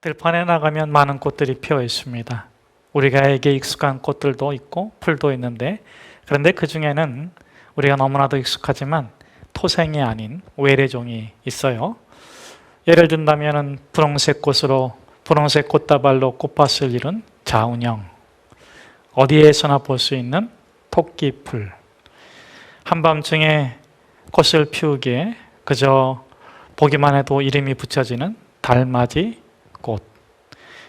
들판에 나가면 많은 꽃들이 피어 있습니다. 우리가에게 익숙한 꽃들도 있고 풀도 있는데, 그런데 그 중에는 우리가 너무나도 익숙하지만 토생이 아닌 외래종이 있어요. 예를 든다면 분홍색 꽃다발로 꽃밭을 이룬 자운형, 어디에서나 볼 수 있는 토끼풀, 한밤중에 꽃을 피우기에 그저 보기만 해도 이름이 붙여지는 달맞이 꽃.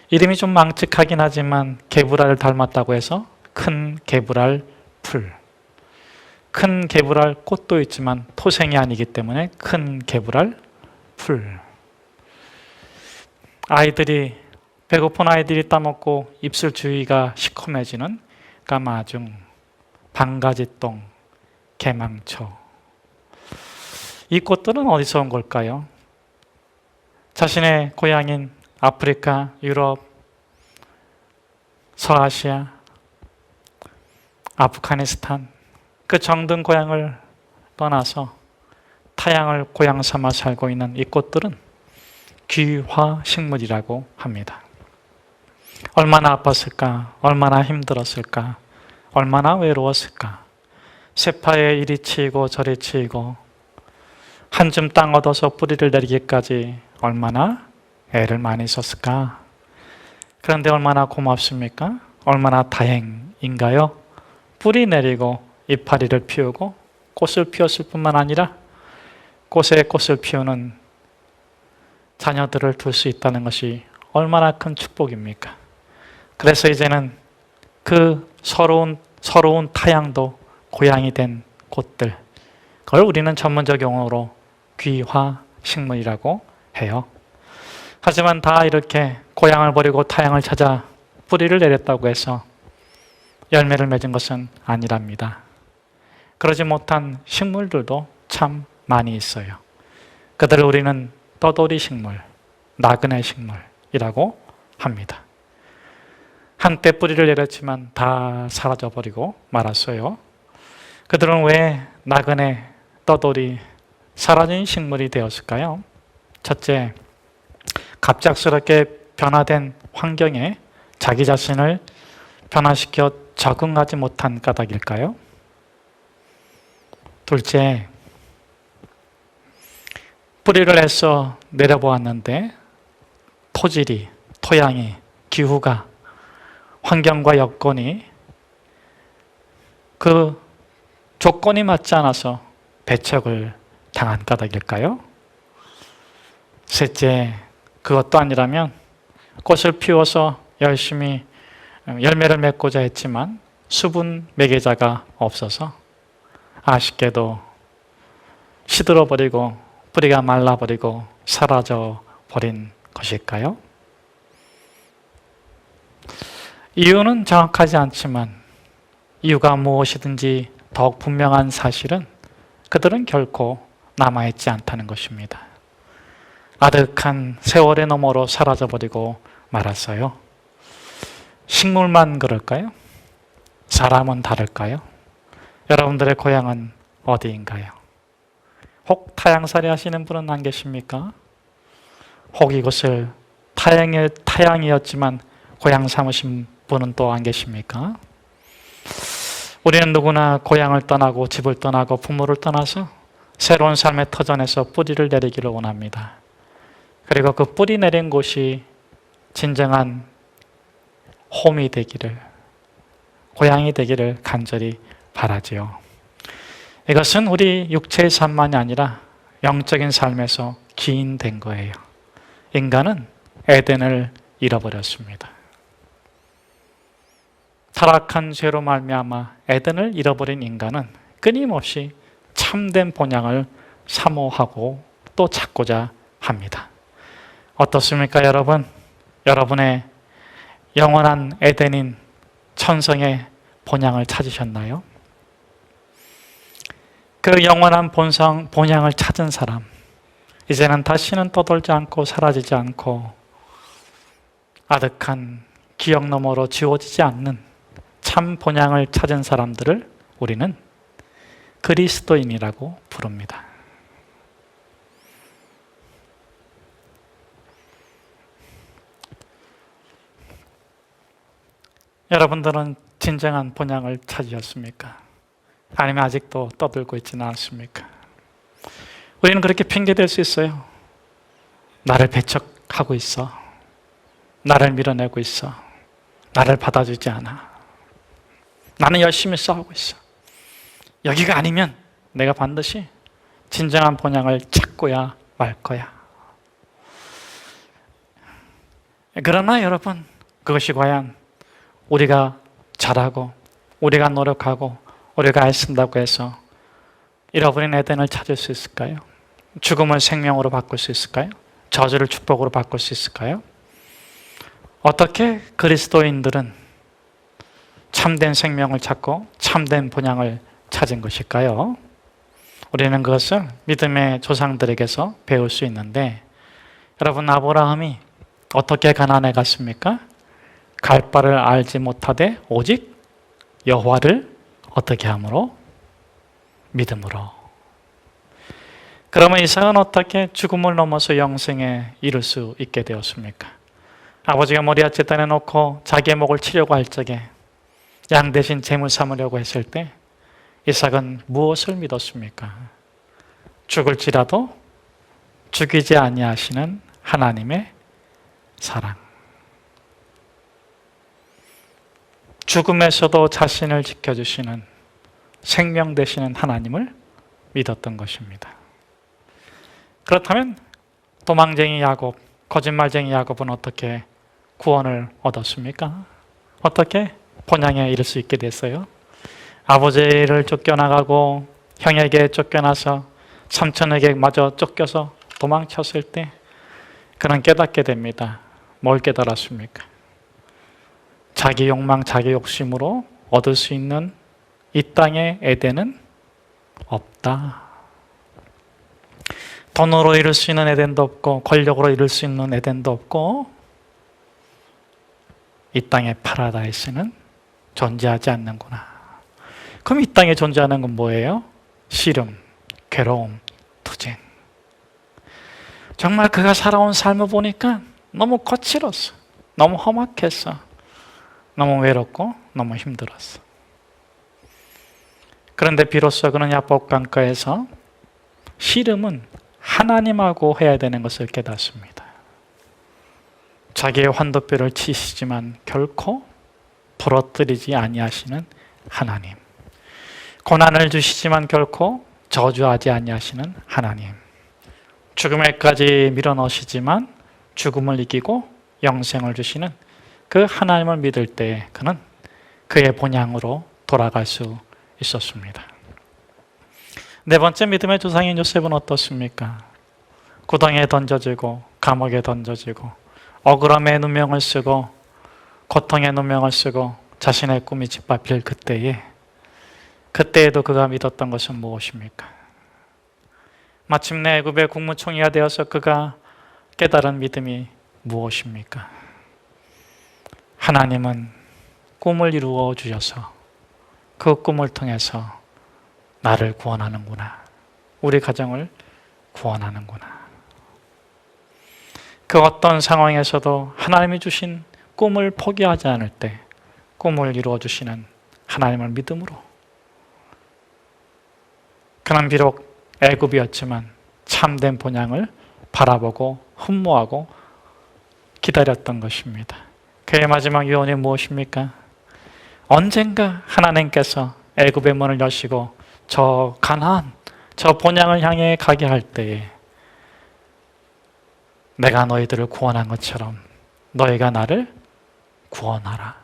이름이 좀 망측하긴 하지만 개불알을 닮았다고 해서 큰 개불알 풀. 큰 개불알 꽃도 있지만 토생이 아니기 때문에 큰 개불알 풀. 배고픈 아이들이 따먹고 입술 주위가 시커매지는 까마중, 방가지똥, 개망초. 이 꽃들은 어디서 온 걸까요? 자신의 고향인 아프리카, 유럽, 서아시아, 아프가니스탄, 그 정든 고향을 떠나서 타양을 고향 삼아 살고 있는 이 꽃들은 귀화식물이라고 합니다. 얼마나 아팠을까? 얼마나 힘들었을까? 얼마나 외로웠을까? 세파에 이리 치이고 저리 치이고 한 줌 땅 얻어서 뿌리를 내리기까지 얼마나 애를 많이 썼을까? 그런데 얼마나 고맙습니까? 얼마나 다행인가요? 뿌리 내리고 이파리를 피우고 꽃을 피웠을 뿐만 아니라 꽃에 꽃을 피우는 자녀들을 둘 수 있다는 것이 얼마나 큰 축복입니까? 그래서 이제는 그 서러운 타양도 고향이 된 꽃들, 그걸 우리는 전문적 용어로 귀화식물이라고 해요. 하지만 다 이렇게 고향을 버리고 타양을 찾아 뿌리를 내렸다고 해서 열매를 맺은 것은 아니랍니다. 그러지 못한 식물들도 참 많이 있어요. 그들을 우리는 떠돌이 식물, 나그네 식물이라고 합니다. 한때 뿌리를 내렸지만 다 사라져버리고 말았어요. 그들은 왜 나그네, 떠돌이, 사라진 식물이 되었을까요? 첫째, 갑작스럽게 변화된 환경에 자기 자신을 변화시켜 적응하지 못한 까닭일까요? 둘째, 뿌리를 해서 내려보았는데 토양이, 기후가, 환경과 여건이 그 조건이 맞지 않아서 배척을 당한 까닭일까요? 셋째, 그것도 아니라면 꽃을 피워서 열심히 열매를 맺고자 했지만 수분 매개자가 없어서 아쉽게도 시들어버리고 뿌리가 말라버리고 사라져버린 것일까요? 이유는 정확하지 않지만 이유가 무엇이든지 더욱 분명한 사실은 그들은 결코 남아있지 않다는 것입니다. 아득한 세월의 너머로 사라져버리고 말았어요. 식물만 그럴까요? 사람은 다를까요? 여러분들의 고향은 어디인가요? 혹 타양살이 하시는 분은 안 계십니까? 혹 이곳을 타양이었지만 고향 삼으신 분은 또 안 계십니까? 우리는 누구나 고향을 떠나고 집을 떠나고 부모를 떠나서 새로운 삶의 터전에서 뿌리를 내리기를 원합니다. 그리고 그 뿌리 내린 곳이 진정한 홈이 되기를, 고향이 되기를 간절히 바라지요. 이것은 우리 육체의 삶만이 아니라 영적인 삶에서 기인된 거예요. 인간은 에덴을 잃어버렸습니다. 타락한 죄로 말미암아 에덴을 잃어버린 인간은 끊임없이 참된 본향을 사모하고 또 찾고자 합니다. 어떻습니까, 여러분? 여러분의 영원한 에덴인 천성의 본향을 찾으셨나요? 그 영원한 본향을 찾은 사람, 이제는 다시는 떠돌지 않고 사라지지 않고 아득한 기억 너머로 지워지지 않는 참 본향을 찾은 사람들을 우리는 그리스도인이라고 부릅니다. 여러분들은 진정한 본향을 찾으셨습니까? 아니면 아직도 떠들고 있지는 않습니까? 우리는 그렇게 핑계댈 수 있어요. 나를 배척하고 있어. 나를 밀어내고 있어. 나를 받아주지 않아. 나는 열심히 싸우고 있어. 여기가 아니면 내가 반드시 진정한 본향을 찾고야 말 거야. 그러나 여러분, 그것이 과연 우리가 잘하고 우리가 노력하고 우리가 애쓴다고 해서 잃어버린 에덴을 찾을 수 있을까요? 죽음을 생명으로 바꿀 수 있을까요? 저주를 축복으로 바꿀 수 있을까요? 어떻게 그리스도인들은 참된 생명을 찾고 참된 본향을 찾은 것일까요? 우리는 그것을 믿음의 조상들에게서 배울 수 있는데, 여러분, 아브라함이 어떻게 가나안에 갔습니까? 갈 바를 알지 못하되 오직 여호와를 어떻게 함으로? 믿음으로. 그러면 이삭은 어떻게 죽음을 넘어서 영생에 이를 수 있게 되었습니까? 아버지가 모리아 제단에 놓고 자기의 목을 치려고 할 적에 양 대신 제물 삼으려고 했을 때 이삭은 무엇을 믿었습니까? 죽을지라도 죽이지 아니하시는 하나님의 사랑. 죽음에서도 자신을 지켜주시는 생명 되시는 하나님을 믿었던 것입니다. 그렇다면 도망쟁이 야곱, 거짓말쟁이 야곱은 어떻게 구원을 얻었습니까? 어떻게 본향에 이를 수 있게 됐어요? 아버지를 쫓겨나가고 형에게 쫓겨나서 삼촌에게 마저 쫓겨서 도망쳤을 때 그는 깨닫게 됩니다. 뭘 깨달았습니까? 자기 욕망, 자기 욕심으로 얻을 수 있는 이 땅의 에덴은 없다. 돈으로 이룰 수 있는 에덴도 없고 권력으로 이룰 수 있는 에덴도 없고 이 땅의 파라다이스는 존재하지 않는구나. 그럼 이 땅에 존재하는 건 뭐예요? 시름, 괴로움, 투쟁. 정말 그가 살아온 삶을 보니까 너무 거칠었어. 너무 험악했어. 너무 외롭고 너무 힘들었어. 그런데 비로소 그는 야복강가에서 씨름은 하나님하고 해야 되는 것을 깨닫습니다. 자기의 환도뼈를 치시지만 결코 부러뜨리지 아니하시는 하나님. 고난을 주시지만 결코 저주하지 아니하시는 하나님. 죽음에까지 밀어넣으시지만 죽음을 이기고 영생을 주시는 그 하나님을 믿을 때 그는 그의 본향으로 돌아갈 수 있었습니다. 네 번째 믿음의 조상인 요셉은 어떻습니까? 구덩이에 던져지고 감옥에 던져지고 억울함의 누명을 쓰고 고통의 누명을 쓰고 자신의 꿈이 짓밟힐 그때에도 그가 믿었던 것은 무엇입니까? 마침내 애굽의 국무총리가 되어서 그가 깨달은 믿음이 무엇입니까? 하나님은 꿈을 이루어 주셔서 그 꿈을 통해서 나를 구원하는구나. 우리 가정을 구원하는구나. 그 어떤 상황에서도 하나님이 주신 꿈을 포기하지 않을 때 꿈을 이루어 주시는 하나님을 믿음으로, 그는 비록 애굽이었지만 참된 본향을 바라보고 흠모하고 기다렸던 것입니다. 그의 마지막 유언이 무엇입니까? 언젠가 하나님께서 애굽의 문을 여시고 저 가나안, 저 본향을 향해 가게 할 때에 내가 너희들을 구원한 것처럼 너희가 나를 구원하라.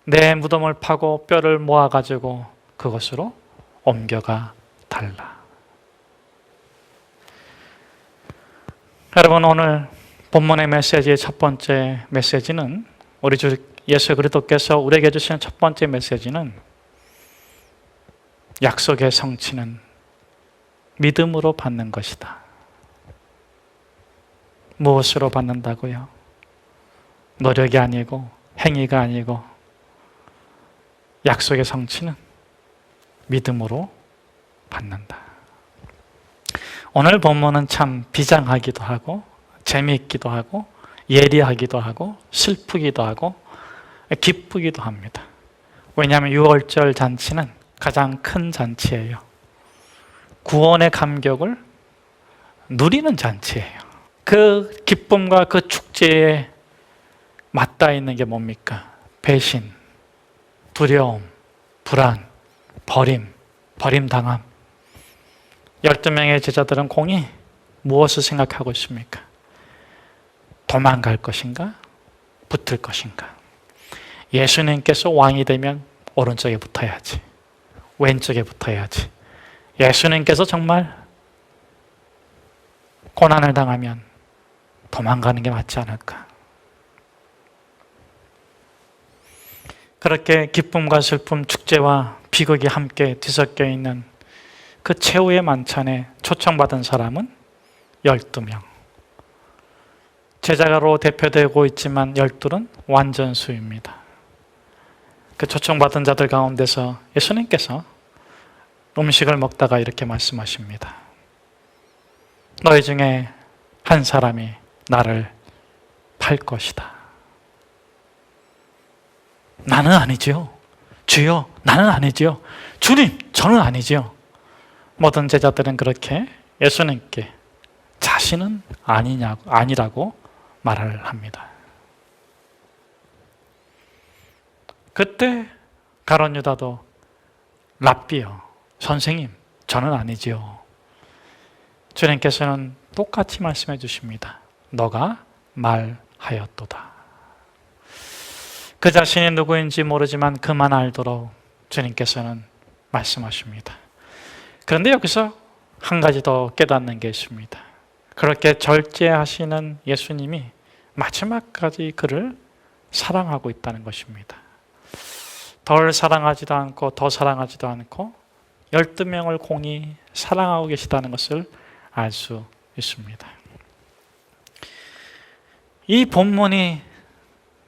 내 무덤을 파고 뼈를 모아가지고 그것으로 옮겨가 달라. 여러분, 오늘 본문의 메시지의 첫 번째 메시지는, 우리 주 예수 그리스도께서 우리에게 주시는 첫 번째 메시지는 약속의 성취는 믿음으로 받는 것이다. 무엇으로 받는다고요? 노력이 아니고 행위가 아니고 약속의 성취는 믿음으로 받는다. 오늘 본문은 참 비장하기도 하고 재미있기도 하고 예리하기도 하고 슬프기도 하고 기쁘기도 합니다. 왜냐하면 유월절 잔치는 가장 큰 잔치예요. 구원의 감격을 누리는 잔치예요. 그 기쁨과 그 축제에 맞닿아 있는 게 뭡니까? 배신, 두려움, 불안, 버림당함. 12명의 제자들은 공이 무엇을 생각하고 있습니까? 도망갈 것인가? 붙을 것인가? 예수님께서 왕이 되면 오른쪽에 붙어야지. 왼쪽에 붙어야지. 예수님께서 정말 고난을 당하면 도망가는 게 맞지 않을까? 그렇게 기쁨과 슬픔, 축제와 비극이 함께 뒤섞여 있는 그 최후의 만찬에 초청받은 사람은 12명. 제자가로 대표되고 있지만 12는 완전수입니다. 그 초청받은 자들 가운데서 예수님께서 음식을 먹다가 이렇게 말씀하십니다. 너희 중에 한 사람이 나를 팔 것이다. 나는 아니지요. 주여, 나는 아니지요. 주님, 저는 아니지요. 모든 제자들은 그렇게 예수님께 자신은 아니라고 말을 합니다. 그때 가룟 유다도 랍비요, 선생님, 저는 아니지요. 주님께서는 똑같이 말씀해 주십니다. 너가 말하였도다. 그 자신이 누구인지 모르지만 그만 알도록 주님께서는 말씀하십니다. 그런데 여기서 한 가지 더 깨닫는 게 있습니다. 그렇게 절제하시는 예수님이 마지막까지 그를 사랑하고 있다는 것입니다. 덜 사랑하지도 않고 더 사랑하지도 않고 12명을 공히 사랑하고 계시다는 것을 알 수 있습니다. 이 본문이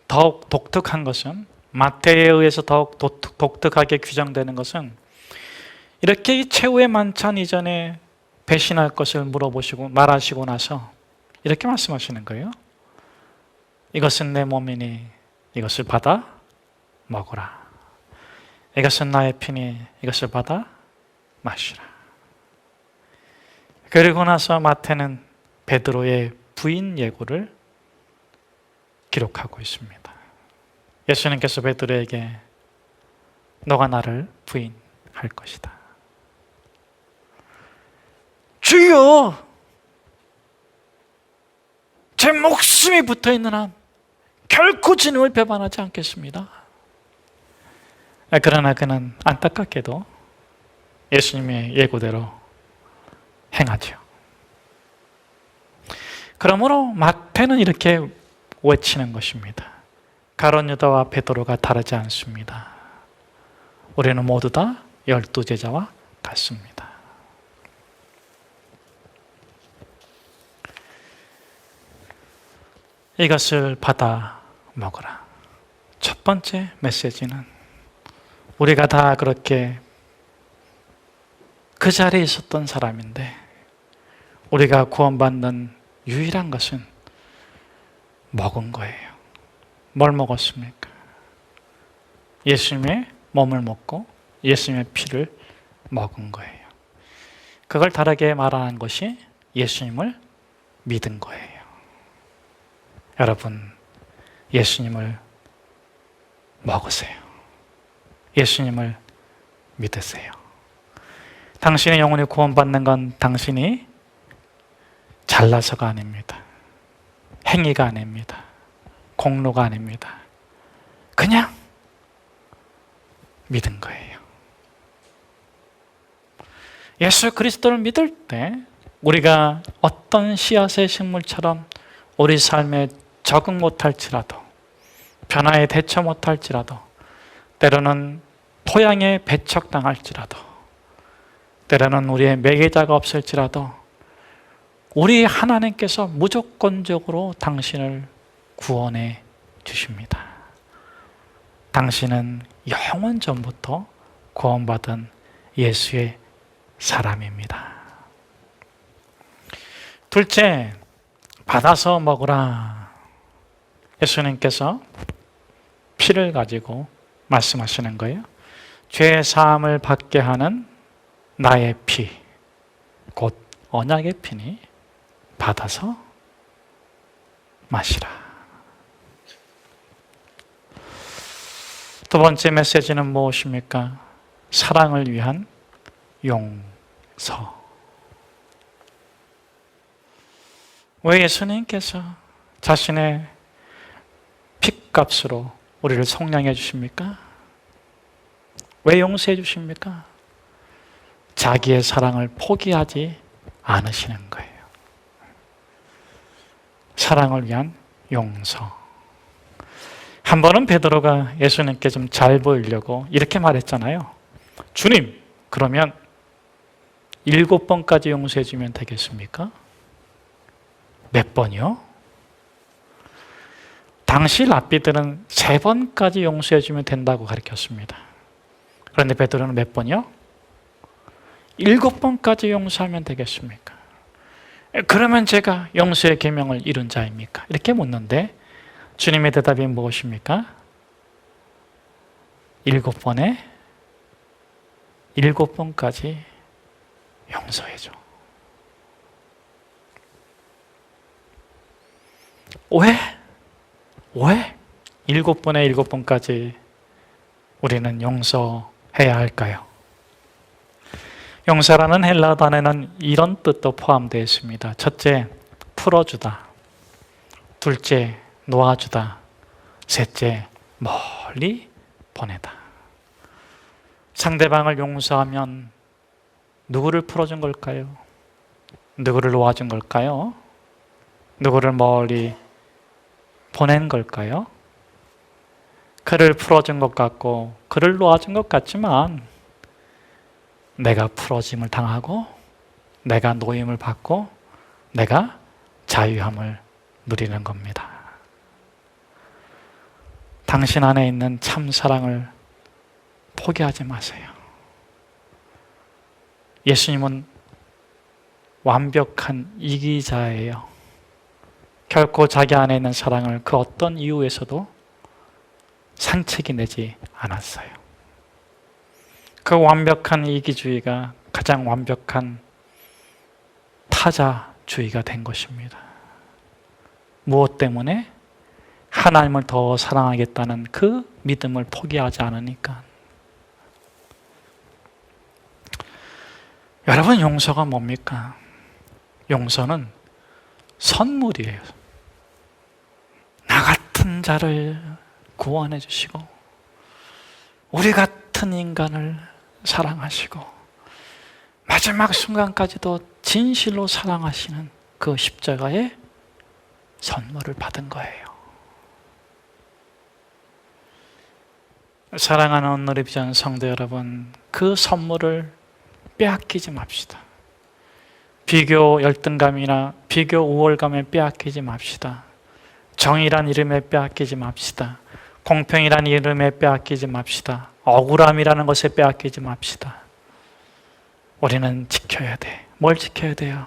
더욱 독특한 것은, 마태에 의해서 더욱 독특하게 규정되는 것은, 이렇게 이 최후의 만찬 이전에 배신할 것을 물어보시고 말하시고 나서 이렇게 말씀하시는 거예요. 이것은 내 몸이니 이것을 받아 먹으라. 이것은 나의 피니 이것을 받아 마시라. 그리고 나서 마태는 베드로의 부인 예고를 기록하고 있습니다. 예수님께서 베드로에게 너가 나를 부인할 것이다. 주여, 제 목숨이 붙어있는 한 결코 주님을 배반하지 않겠습니다. 그러나 그는 안타깝게도 예수님의 예고대로 행하죠. 그러므로 마태는 이렇게 외치는 것입니다. 가룟 유다와 베드로가 다르지 않습니다. 우리는 모두 다 12제자와 같습니다. 이것을 받아 먹으라. 첫 번째 메시지는 우리가 다 그렇게 그 자리에 있었던 사람인데 우리가 구원받는 유일한 것은 먹은 거예요. 뭘 먹었습니까? 예수님의 몸을 먹고 예수님의 피를 먹은 거예요. 그걸 다르게 말하는 것이 예수님을 믿은 거예요. 여러분, 예수님을 먹으세요. 예수님을 믿으세요. 당신의 영혼이 구원받는 건 당신이 잘나서가 아닙니다. 행위가 아닙니다. 공로가 아닙니다. 그냥 믿은 거예요. 예수 그리스도를 믿을 때 우리가 어떤 씨앗의 식물처럼 우리 삶에 적응 못할지라도, 변화에 대처 못할지라도, 때로는 토양에 배척당할지라도, 때로는 우리의 매개자가 없을지라도 우리 하나님께서 무조건적으로 당신을 구원해 주십니다. 당신은 영원 전부터 구원받은 예수의 사람입니다. 둘째, 받아서 먹으라. 예수님께서 피를 가지고 말씀하시는 거예요. 죄 사함을 받게 하는 나의 피, 곧 언약의 피니 받아서 마시라. 두 번째 메시지는 무엇입니까? 사랑을 위한 용서. 왜 예수님께서 자신의 핏값으로 우리를 속량해 주십니까? 왜 용서해 주십니까? 자기의 사랑을 포기하지 않으시는 거예요. 사랑을 위한 용서. 한 번은 베드로가 예수님께 좀 잘 보이려고 이렇게 말했잖아요. 주님, 그러면 7번까지 용서해 주면 되겠습니까? 몇 번이요? 당시 랍비들은 3번까지 용서해 주면 된다고 가르쳤습니다. 그런데 베드로는 몇 번이요? 7번까지 용서하면 되겠습니까? 그러면 제가 용서의 계명을 이룬 자입니까? 이렇게 묻는데 주님의 대답이 무엇입니까? 7번까지 용서해줘. 왜? 7번까지 우리는 용서해야 할까요? 용서라는 헬라 단어는 이런 뜻도 포함되어 있습니다. 첫째, 풀어주다. 둘째, 놓아주다. 셋째, 멀리 보내다. 상대방을 용서하면 누구를 풀어준 걸까요? 누구를 놓아준 걸까요? 누구를 멀리 보낸 걸까요? 그를 풀어준 것 같고 그를 놓아준 것 같지만 내가 풀어짐을 당하고 내가 노임을 받고 내가 자유함을 누리는 겁니다. 당신 안에 있는 참 사랑을 포기하지 마세요. 예수님은 완벽한 이기자예요. 결코 자기 안에 있는 사랑을 그 어떤 이유에서도 상책이 내지 않았어요. 그 완벽한 이기주의가 가장 완벽한 타자주의가 된 것입니다. 무엇 때문에? 하나님을 더 사랑하겠다는 그 믿음을 포기하지 않으니까. 여러분, 용서가 뭡니까? 용서는 선물이에요. 나 같은 자를 구원해 주시고 우리 같은 인간을 사랑하시고 마지막 순간까지도 진실로 사랑하시는 그 십자가의 선물을 받은 거예요. 사랑하는 온누리비전 성도 여러분, 그 선물을 빼앗기지 맙시다. 비교 열등감이나 비교 우월감에 빼앗기지 맙시다. 정의란 이름에 빼앗기지 맙시다. 공평이란 이름에 빼앗기지 맙시다. 억울함이라는 것에 빼앗기지 맙시다. 우리는 지켜야 돼. 뭘 지켜야 돼요?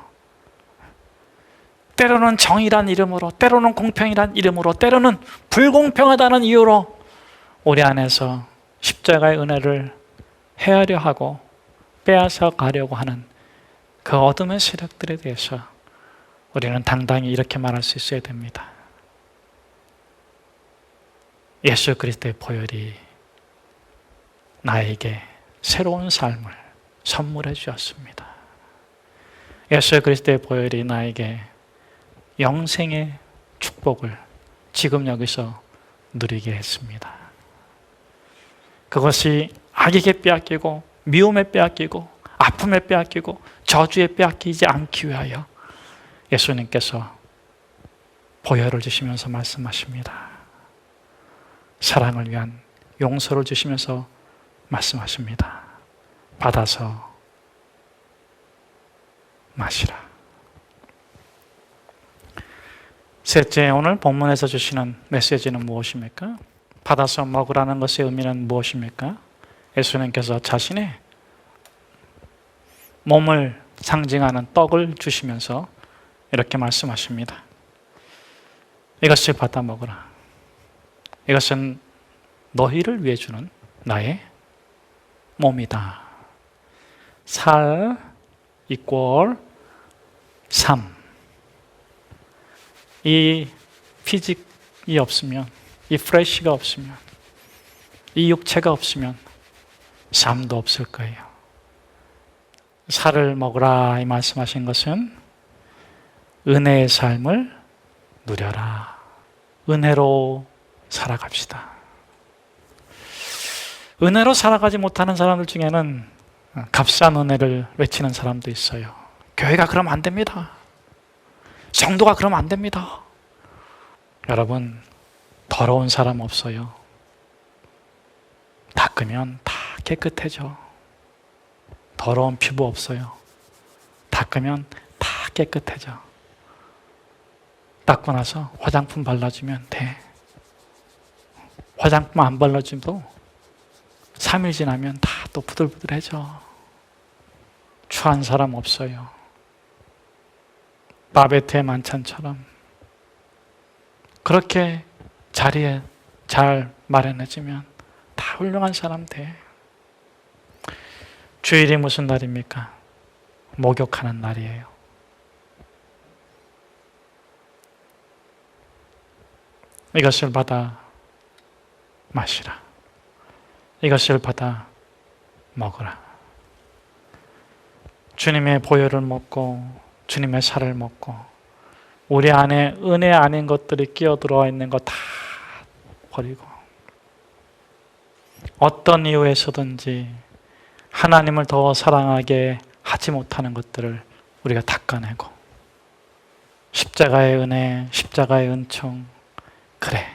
때로는 정의란 이름으로, 때로는 공평이란 이름으로, 때로는 불공평하다는 이유로 우리 안에서 십자가의 은혜를 헤아려 하고 빼앗아 가려고 하는 그 어둠의 세력들에 대해서 우리는 당당히 이렇게 말할 수 있어야 됩니다. 예수 그리스도의 보혈이 나에게 새로운 삶을 선물해 주었습니다. 예수 그리스도의 보혈이 나에게 영생의 축복을 지금 여기서 누리게 했습니다. 그것이 악에게 빼앗기고 미움에 빼앗기고 아픔에 빼앗기고 저주에 빼앗기지 않기 위하여 예수님께서 보혈을 주시면서 말씀하십니다. 사랑을 위한 용서를 주시면서 말씀하십니다. 받아서 마시라. 셋째, 오늘 본문에서 주시는 메시지는 무엇입니까? 받아서 먹으라는 것의 의미는 무엇입니까? 예수님께서 자신의 몸을 상징하는 떡을 주시면서 이렇게 말씀하십니다. 이것을 받아 먹으라. 이것은 너희를 위해 주는 나의 몸이다. 살 이퀄 삶. 이 피직이 없으면, 이 프레쉬가 없으면, 이 육체가 없으면 삶도 없을 거예요. 살을 먹으라 이 말씀하신 것은 은혜의 삶을 누려라. 은혜로 살아갑시다. 은혜로 살아가지 못하는 사람들 중에는 값싼 은혜를 외치는 사람도 있어요. 교회가 그러면 안 됩니다. 성도가 그러면 안 됩니다. 여러분, 더러운 사람 없어요. 닦으면 다 깨끗해져. 더러운 피부 없어요. 닦으면 다 깨끗해져. 닦고 나서 화장품 발라주면 돼. 화장품 안 발라줘도 3일 지나면 다 또 부들부들해져. 추한 사람 없어요. 바베트의 만찬처럼 그렇게 자리에 잘 마련해주면 다 훌륭한 사람 돼. 주일이 무슨 날입니까? 목욕하는 날이에요. 이것을 받아 마시라. 이것을 받아 먹으라. 주님의 보혈을 먹고 주님의 살을 먹고 우리 안에 은혜 아닌 것들이 끼어들어와 있는 거 다 버리고 어떤 이유에서든지 하나님을 더 사랑하게 하지 못하는 것들을 우리가 닦아내고 십자가의 은혜, 십자가의 은총, 그래,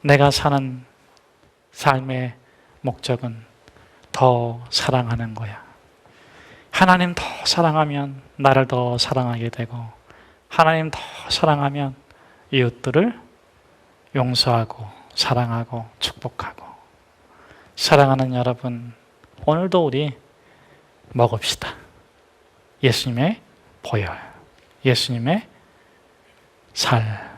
내가 사는 삶의 목적은 더 사랑하는 거야. 하나님 더 사랑하면 나를 더 사랑하게 되고 하나님 더 사랑하면 이웃들을 용서하고 사랑하고 축복하고. 사랑하는 여러분, 오늘도 우리 먹읍시다. 예수님의 보혈, 예수님의 살.